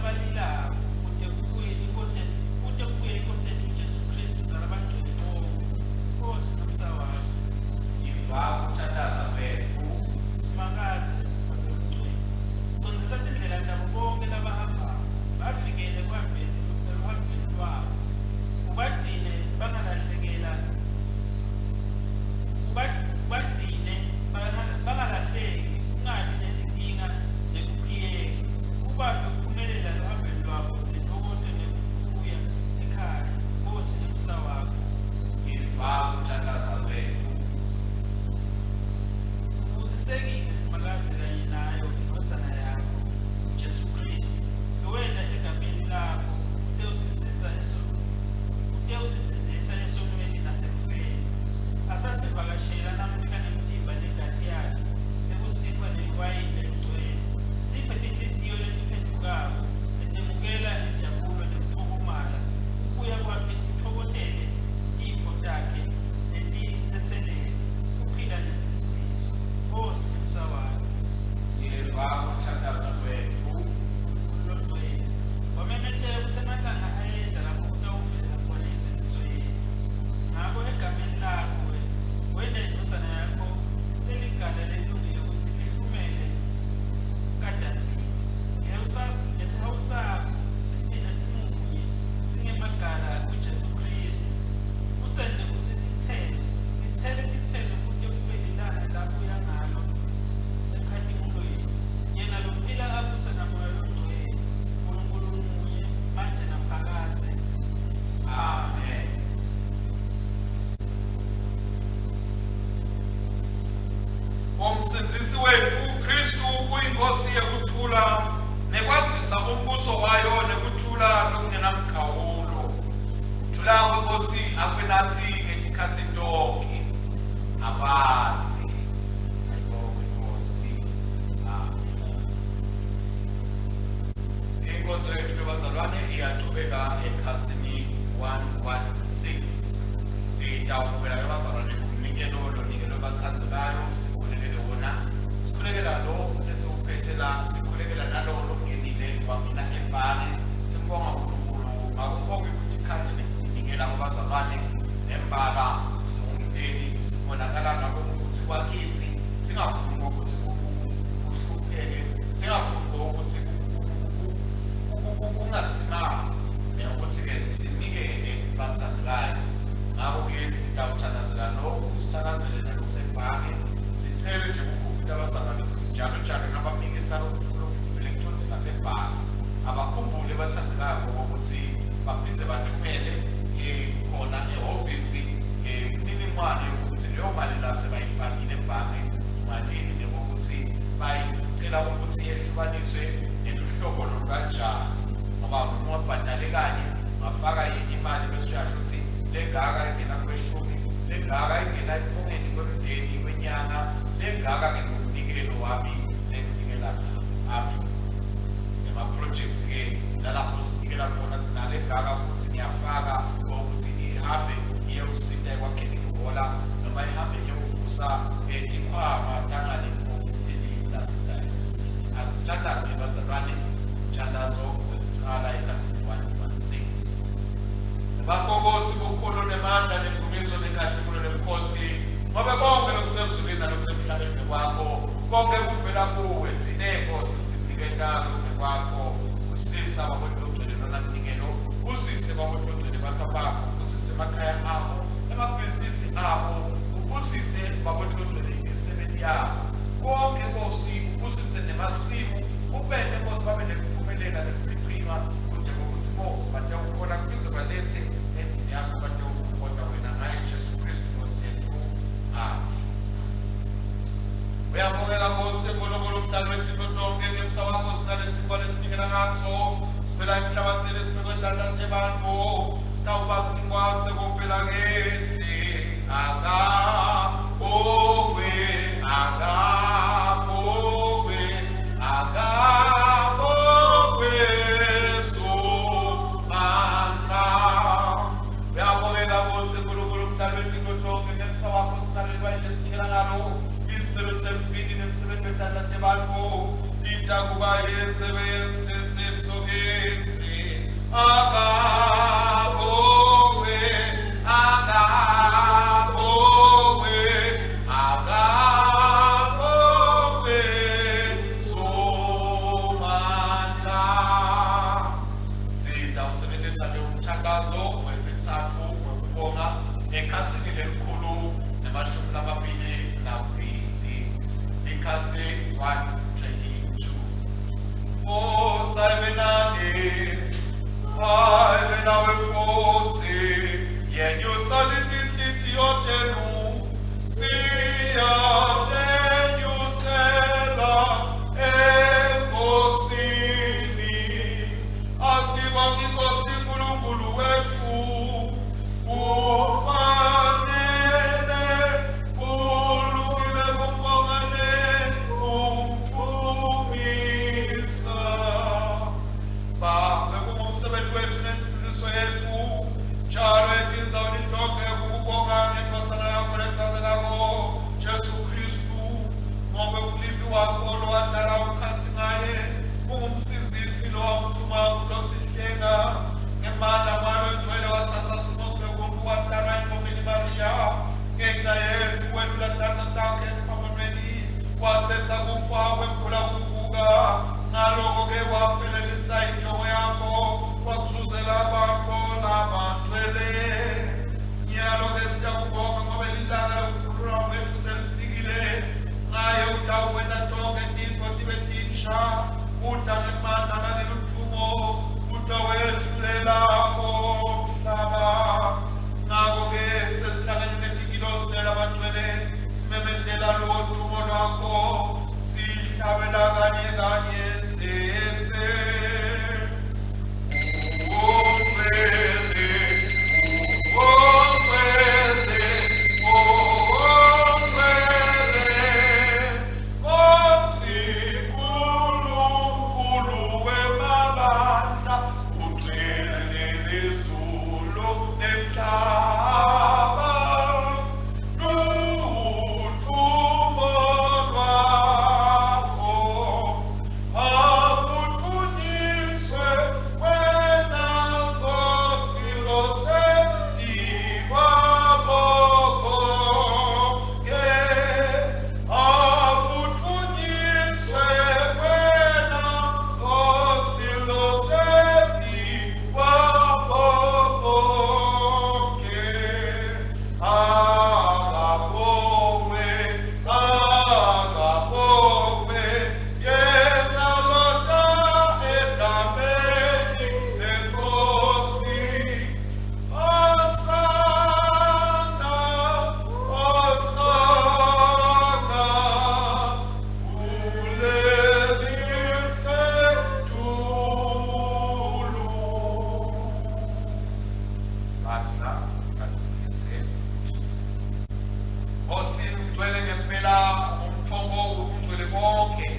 labalilako kude kubuye inkosi yethu uJesu Kristu nalabangcwele bonke. Nkosi nomsawakho. Yiva ukuthandaza kwethu. Simakathe babengcwele. Sonzisa indlela nabo bonke labahambayo. Bavikele ekuhambeni lwabo. Ubagcine bangalahlekela. Ubagcine bangalahleki, ungabi nezinkinga nekukhiyeka. Ubaphe ukuphumelela ekuhambeni lwabo nentokozo nekubuya ekhaya. Nkosi nomsawakho. Yiva ukuthandaza kwethu. Usisekile simakathe kanye nayo indodana yakho uJesu Kristu. Lowenda egameni lakho utewusisinzisa esonweni nasekufeni. Asasivakashela namuhla nemtimba negadi yakhe ekusipha neliwayini eligcwele. Siphe tinhliziyo letiphendukako letemukela injabulo nekuthokomala. Ukuya kwakhe kutokotele impho takhe letiyinsethelele. Uphila nesinziso. Nkosi nomsawakho. Yiva ukuthandaza kwethu. Ulondwele wamemetela ukuthi amalanga ayenda lapho utawufeza khona insinziso yethu. Ngakho egameni lakho wena indodana yakho leligala lelungile ukuthi lihlumele kaDavida. Nesihawu sakho siphinde simunye singemagala kuJesu Kristu. Usende ukuthi sithele tithelo kude kube lilanga lapho uya ngalo emkhadimulweni. Yena lophila abuse namoya longcwele, uNkulunkulu munye manje naphakade. Amen. Umsindisi wethu uKristu uyinkosi yokuthula nekwazisa umbuso wayo nekuthula nokungenamkhawulo. Ukuthula kwenkosi akwenathi ngetikhathi tonke. Abazi. Ayibonge inkosi. Amen. Inkonzo yethu yabazalwane iyaqhubeka ekhasini 116. Sitawuqhubeka abazalwane kumnikelo lonikelo bathandzekayo sikhulekele wona. Sikhulekela lo esiuphethe la, sikhulekela nalo longenile wangena ebhange. Sibonga uNkulunkulu ngakubonga ukuthi ikhandle nekunikela abazalwane embala siwumndeni sibonakala ngabo ukuthi kwakithi singafuni ukuthi uhlupheke, singafuni ukuthi ungasimama ukuthi-ke sinikele bathandzekayo. Ngakho-ke sitawuthandazela lokhu, sithandazele nalokusebhange. Sicele nje kukhuphi abazalwane ukuthi njalo nabamikisa lokuvela ekuthonzi ngasebhange abakhumbule bathandzekayo ngokuthi baphindze bathumele khona ehhovisi imininingwane yokuthi leyo mali la sebayifakile ebhange malini nekokuthi bayicela ukuthi yehlukaniswe neluhlobo lukanjani. Ngoba ungabhadale kanye ungafaka yenye imali bese uyasho ukuthi lengaka ingena kweshumi, lengaka ingena ekongeni kwemndeni kwenyanga, lengaka-ke ngokunikelo wami nekunikela ami ema-projects-ke nalapho sinikela khona sinale ngaka futhi ngiyafaka ukuthi ihambe iye usinda ekwakheni ibhola noma ihambe iyokuvusa tikhwama tangale ofisini lasedayosisi. Asithandaze bazalwane, umthandazo wekucala ekhasini 116. Bakokosi kukhulu nemandla nemvumiso nenkazimulo nemkhosi ngoba konke lokusezulwini nalokusemhlabeni kwakho konke kuvela kuwe. Thina enkosi sinikela kwakho. Usisa babododweni nonakunikelo, usise babododweni bakho bakho, usise emakhaya abo, emabhizinisi abo, ubusise babododweni imisebenzi yabo. Konke Nkosi ubusise nemasimu, ubene Nkosi babe nekuphumelela nekuchicima kude ngokuthi Nkosi bathe ukubona kuze balethe endlini yakho bathe ukubona wena ngaye Jesu Kristu Nkosi yethu. Amen. Uyabongela Nkosi enkulunkulu umdali wethu tonke ngemsa wakho sinale sipho lesinikela ngaso siphela emhlabathini esibekwe entandane abantu sitawuba sinkwase kuphela kithi akabongwe somandla. Uyabongela Nkosi enkulunkulu umdali wethu tonke ngemsa wakho sinale liwayini lesinikela ngalo isicelo semfini nemsebenzi wentandane abantu lita kuba yensebenzi sensiso Agabowe, agabowe, agabowe, somandla. Sida usebenzisa ke umthandazo wesithathu wokubonga ekhasini lelikhulu namashumi amabili nambili, ikhasi 122. Oh, salvenane, nawe futhi, yenyusa litinhlitiyo tenu, siyatenyusela enkosini, asibonga inkosi uNkulunkulu wethu, ufanele, ulungile kumbongane, umthumisa. Babe kungumsebenzi wethu nensiziso yethu, njalo etinzaweni tonke ukubonga ngendothana yakho nethandekako, Jesu Kristu, ngoba ubulivi wakho lowadala ukhathi ngaye, ungumsinzisi lo wamthuma kulosihlenga, ngemandla mwalo egcwele wathatha simo sebuntu wadala entombeni Maria, ngenta yethu wedlula ntanga takhe esiphambanweni, wathetha kufa wemkhula kuvuka, ngaloko-ke waphelelisa injongo yakho, wakuzuzela abantu nabantwele. Nyalo-ke siyakubonga ngoba lilanga lokukhululwa kwethu selifikile, ngaye udawuwena tonke tinto tibe tinsha, uda ngemandla nangeluthumo, uda wehlulela komhlaba. Ngako-ke sesihlangene netingilosi nelabantwele, simemezela lo thumo lwakho, sihlabela kanye kanye sithi uwongcwele, uwongcwele, uwongcwele, Nkosi Nkulunkulu wemabandla, ugcwele nezulu nemhlaba. Luthumo lwakho akuthunyiswe wena Nkosi losedikwa bonke, akuthunyiswe wena Nkosi losedikwa bonke. Agabongwe, agabongwe, yena loda egameni lenkosi. Hosana, Hosana, ulelise dulu. Bandla, kanisinithe. Nkosi ugcwele ngempela umthombo ugcwele konke.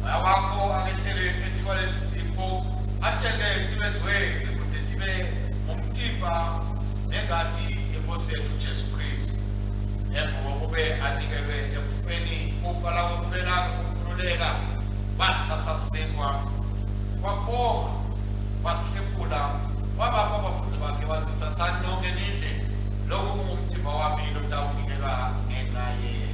Moya wakho akehlele ethwaleni tipo, atele tibedwele kude tibe umtimba nengadi yenkosi yethu Jesu Kristu. Emva kube anikelwe ekufeni kufa lakho kubelaka ukukhululeka, wathatha sinkwa, wabonga, wasihlephula, wabapha abafundi bakhe wathi thathani nonke nidle, lokhu kungumtimba wami lomdawunikelwa ngenxa yenu.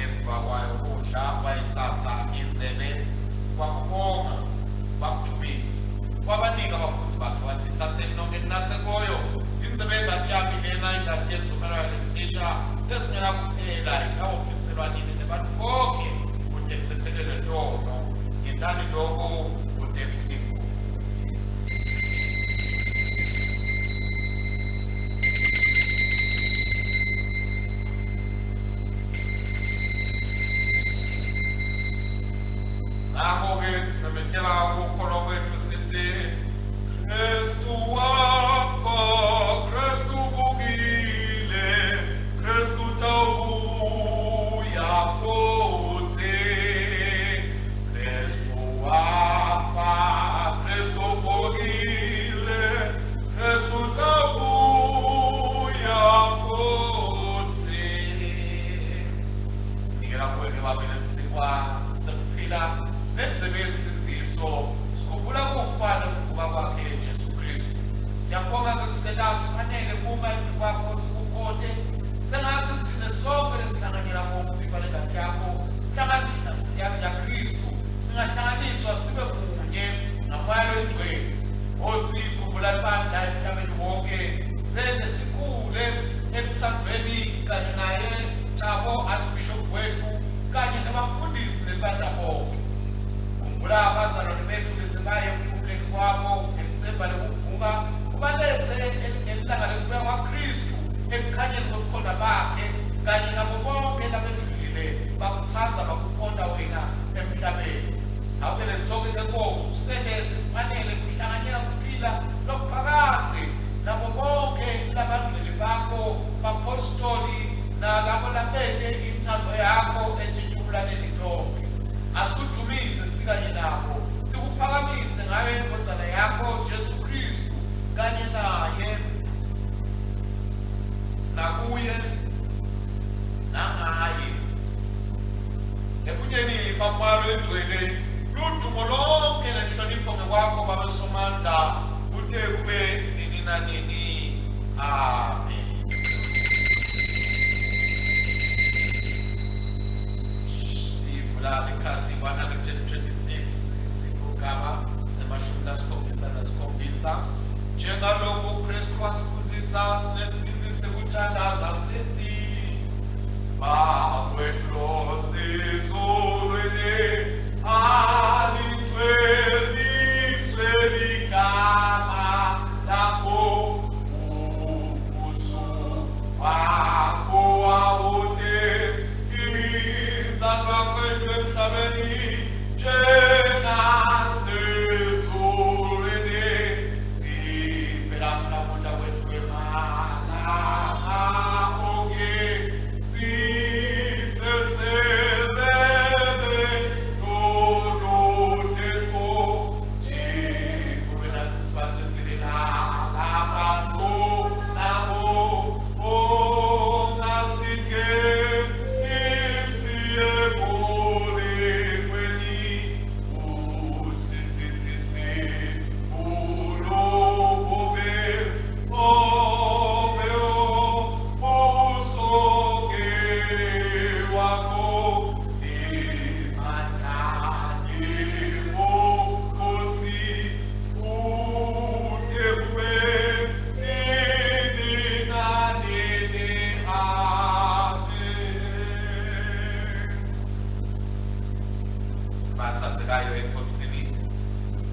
Emva kwayo ukudla wayithatha inzebe, wakubonga, wakuthumisa, wabanika abafundi bakhe wathi thatheni nonke ninathe kuyo, inzebe yengadi yami lena, ingadi yesivumelwano esisha esingenakuphela, ingawophiselwa nini nebantu bonke kude kuthethelelwe ntono, ngentani lokho kude kuthini. Ngakho-ke simemethela ukukholwa kwethu sithi Kristu wafa, Kristu uvukile, Kristu utawubuya futhi. Kristu wafa, Kristu uvukile, Kristu utawubuya Siyabonga ngokuselazi fanele kuma kwakho sikukhonde sengathi thina sonke lesihlanganyela ngokuphila lengadi yakho sihlanganiswa siya Kristu singahlanganiswa sibe kunye namoya oyingcwele osikhumbula ibandla emhlabeni wonke sele sikhule ekuthandweni kanye naye Thabo Archbishop wethu kanye nabafundisi bebandla bonke. Khumbula abazalwane bethu besebaye emphumuleni kwabo elithemba lokuvuka ubalethe elilanga lokubuya kwaKristu ekukhanyeni kobukhona bakhe kanye nabo bonke labedlulile bakuthanda bakuqonda wena emhlabeni. Sawubele sonke ngenkosi useke sifanele kuhlanganyela kuphila lokuphakathi nabo bonke labangcwele bakho bapostoli nalabo labende inthando yakho entuthukulaneni lonke. Asikudumise sikanye nabo sikuphakamise ngayo indodana yakho Jesu Kristu kanye naye nakuye nangaye ebunyeni bamalo egcwele ludumo lonke nenhlonipho ngokwakho babesomandla kude kube nini nanini. Amen. Ivula ikhasi 126 isigaba semashumi lasikhombisa njengalokhu uKristu wasifundisa sinesibindi sekuthandaza sithi bakwethu sizolwele alithweliswe ligama lakho ubuso wakho awude inzalo kwethu emhlabeni njena sizolwele siphela mhlamunja kwethu emana onke bathathekayo enkosini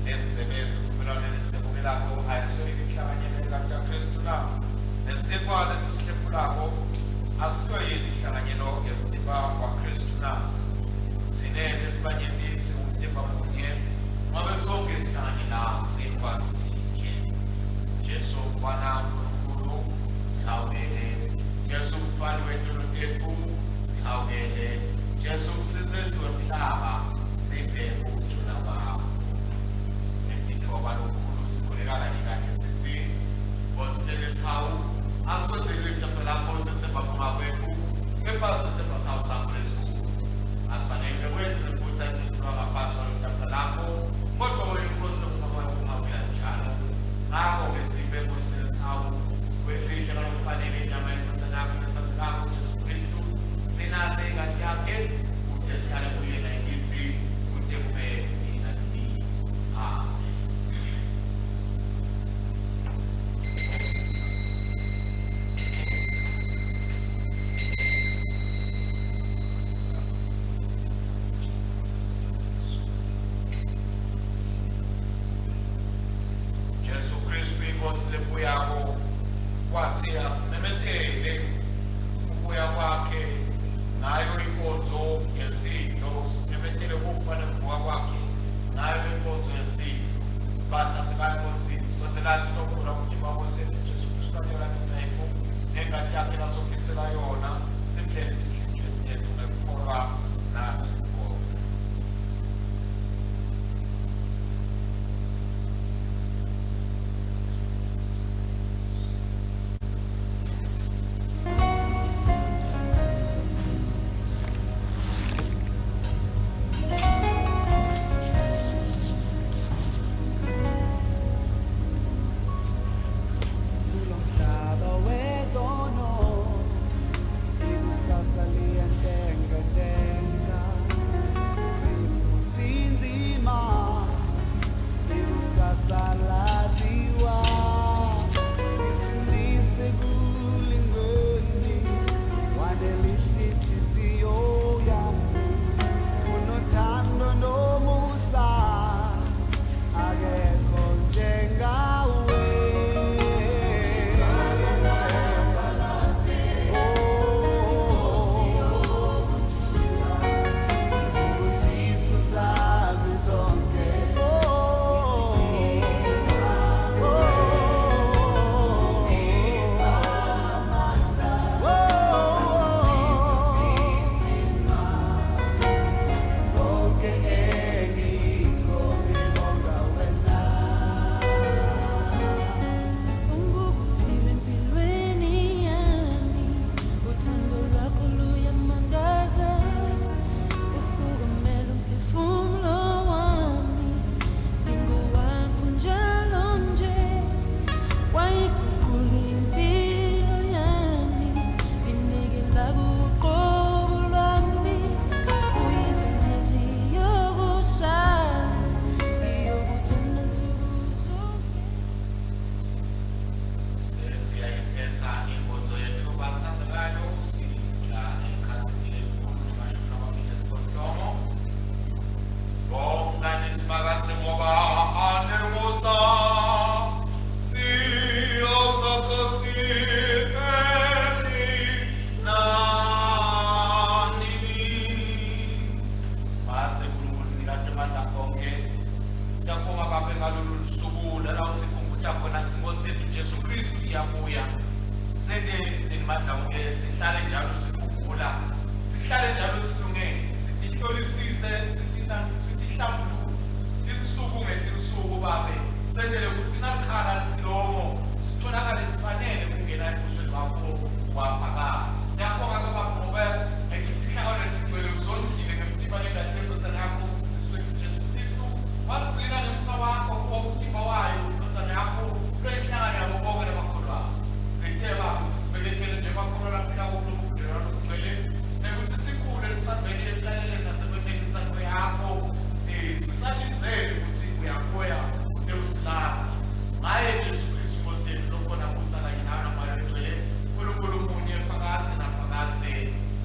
lenzebezi kumelane nesibongo lakho ayiswele ihlanganyele ngakho yaKristu na nesikwa lesihlephulako asiyo yini ihlanganyelo yomtimba kwaKristu na thine lesibanyendisi umtimba munye ngabe sonke isihlanganyela sikwasinye. Jesu Bwana uNkulunkulu sihawukele, Jesu mfana wethu lethu sihawukele, Jesu msindisi womhlaba sibheke ukujula kwakho entithoba lokukhulu sikhulekana nikanye sithi osele sawu asozele itafula lakho sithemba kuma kwethu kepha sithemba sawu saKristu asifanele kwenze ukuthi intuthuka ngaphansi kwetafula lakho kodwa wena inkosi lokufaka kumabela njalo ngakho besiphe osele sawu wesihle lokufanele inyama yenkosi yakho nesandla lakho Jesu Kristu sinathe ingadi yakhe usihlale kuyena ithi kude kube nina nini. Amen. Jesu Kristu inkosi lembu yakho kwathi asimemethele ukuya kwakhe ngayo inkonzo yesidlo simemethele ukufa nemvuka kwakhe ngayo inkonzo yesidlo bathathekayo enkosini sothelathi lokudla umtimba wosendo Jesu Kristu anyela ngencefo engadi yakhe nasofisela yona simhlele enhliziyweni yethu ngekukholwa nangokukholwa. Uyapendenga Simu sinzima Iusasalaziwa Isindise kulingweni Wanelisihlizio yami Unothando nomusa Akekho njengawe Izibusiso zami zonke konke engikho ngibonga wena Ungukuphila empilweni yami uthando lwakho luyamangaza ufukamela umphefumulo wami ingowakho njalo nje wayiguqula impilo yami inikela kuqobo lwami uyinkanyezi yokushaya iyokuthanda nsuku zonke Sesiyayiphetha inkonzo yethu bathandzekayo sivula ekhasini elikhulu lemashumi amabili nesiphohlongo. Bonga nisibakatse ngoba anemusa siyosakosipeli nanini. Sibatse kuNkulunkulu nikade amandla konke. Siyabonga Baba ngalolu suku lapho sikhumbula khona inkosi yethu Jesu Kristu iyabuya. Seke mandla onke sihlale njalo sikhumbula. Sihlale njalo silungele. Sihlolisise sihlambulule. Insuku ngezinsuku Baba. Sendele ukuthi nakhala lomo sitholakale sifanele ukungena ebusweni bakho waphakathi. Siyabonga Baba ngoba ekufihla kwethu uzondile ngemtima lekade inkosi yakho usizwe Jesu Kristu. Wasigcina ngemsamo wakho umtimba wayo inkonzane yakho kuyihlangana nabo bonke labakholwa. Sithe Baba ukuthi sibekele nje bakholwa phela kuNkulunkulu lokugcwele ukuthi sikhule emthandweni ebulaleleni nasebenteni intsandvo yakho. Sisalindele ukuthi uyabuya usilandza. Ngaye Jesu Kristu Nkosi yethu lokhona kusa kanye nawe namoya ogcwele uNkulunkulu munye phakathi naphakathi.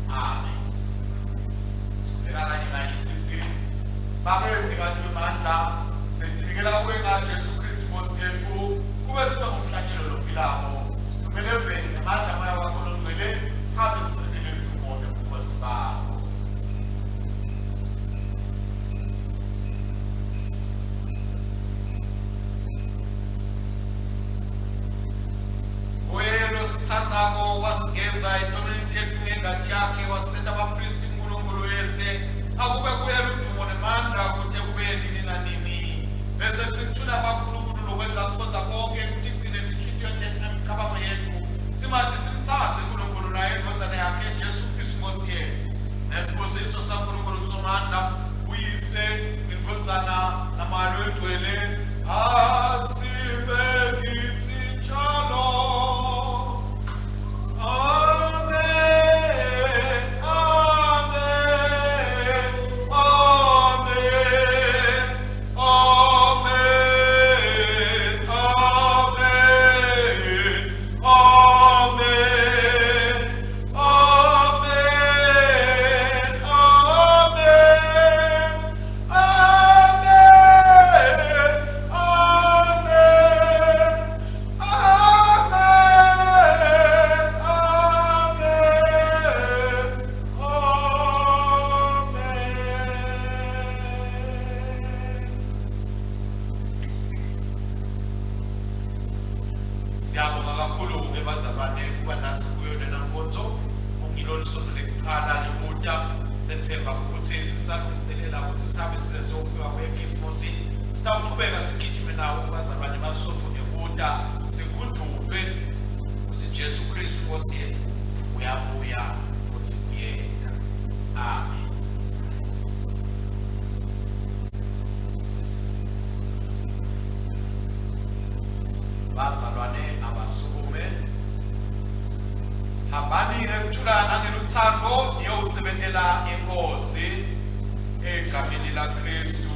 Amen. Sibeka kanye sithi Baba unikade amandla sithinikela kuwe ngaJesu Kristu Nkosi yethu kube sibe ngumhlatshelo lophilako sithumele vele ngamandla moya wakho longcwele sihambe sisizile lithumone ubukhosi bakho. Wena sithathako wasigeza entonini yethu ngengadi yakhe wasenda abapristi uNkulunkulu yese akube kuyela udumo nemandla kude kube nini nanini. Bese sithula kaNkulunkulu lokwenza konke ukuthi igcine inhliziyo yethu nemicabango yethu simathi simthathe uNkulunkulu naye inkonzane yakhe Jesu Kristu Nkosi yethu. Nesibusiso saNkulunkulu somandla uyise inkonzana namalo egcwele asibe kithi njalo. Amen, amen, amen, amen, amen, amen, amen, Siyabonga kakhulu-ke bazalwane kuba nathi kuyo lena nkonzo. Ungilolu sonto lekuqala lemuta sethemba ukuthi sisalungiselela ukuthi sihambe size siyofika kwekhisimusi. Sitawuqhubeka sigijime nawo bazalwane basotho emuta sikhunjulwe ukuthi Jesu Kristu Nkosi yethu uyabuya futhi uyeza. Amen. Bazalwane abasukume hambani ekuthulana ngeluthando niyosebenzela inkosi egameni laKristu.